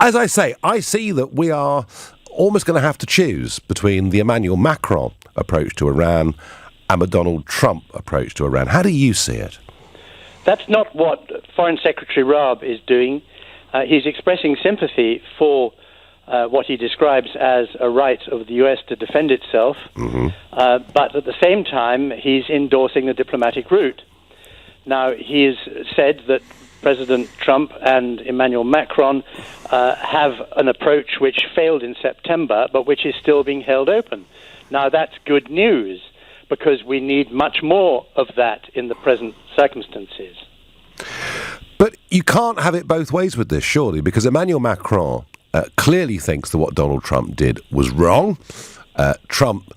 As I say, I see that we are almost going to have to choose between the Emmanuel Macron approach to Iran and the Donald Trump approach to Iran. How do you see it? That's not what Foreign Secretary Raab is doing. He's expressing sympathy for what he describes as a right of the U.S. to defend itself, but at the same time, he's endorsing the diplomatic route. Now, he has said that President Trump and Emmanuel Macron have an approach which failed in September, but which is still being held open. Now, that's good news, because we need much more of that in the present circumstances. But you can't have it both ways with this, surely, because Emmanuel Macron clearly thinks that what Donald Trump did was wrong. Trump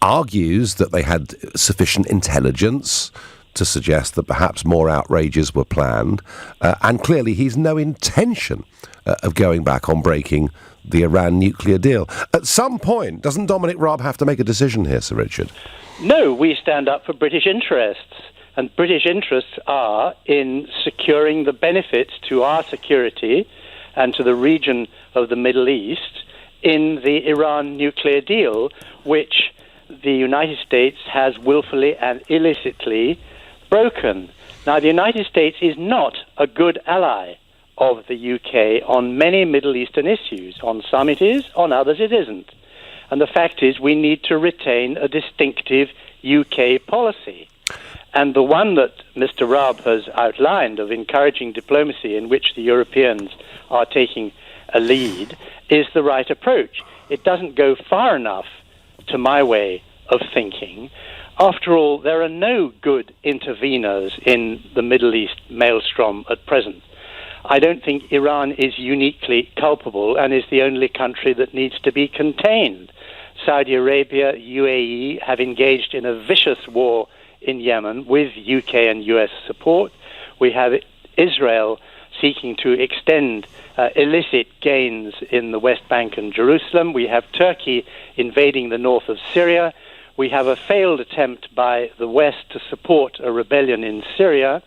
argues that they had sufficient intelligence to suggest that perhaps more outrages were planned, and clearly he's no intention of going back on breaking the Iran nuclear deal. At some point, doesn't Dominic Raab have to make a decision here, Sir Richard? No, we stand up for British interests, and British interests are in securing the benefits to our security and to the region of the Middle East in the Iran nuclear deal, which the United States has willfully and illicitly broken. Now, the United States is not a good ally of the UK on many Middle Eastern issues. On some it is, on others it isn't. And the fact is we need to retain a distinctive UK policy. And the one that Mr. Raab has outlined of encouraging diplomacy in which the Europeans are taking a lead is the right approach. It doesn't go far enough, to my way of thinking. After all, there are no good interveners in the Middle East maelstrom at present. I don't think Iran is uniquely culpable and is the only country that needs to be contained. Saudi Arabia, UAE have engaged in a vicious war in Yemen with UK and US support. We have Israel seeking to extend illicit gains in the West Bank and Jerusalem. We have Turkey invading the north of Syria. We have a failed attempt by the West to support a rebellion in Syria.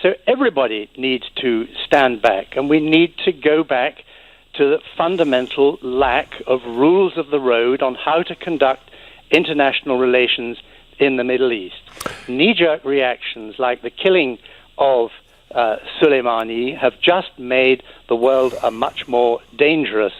So everybody needs to stand back, and we need to go back to the fundamental lack of rules of the road on how to conduct international relations in the Middle East. Knee-jerk reactions like the killing of Soleimani have just made the world a much more dangerous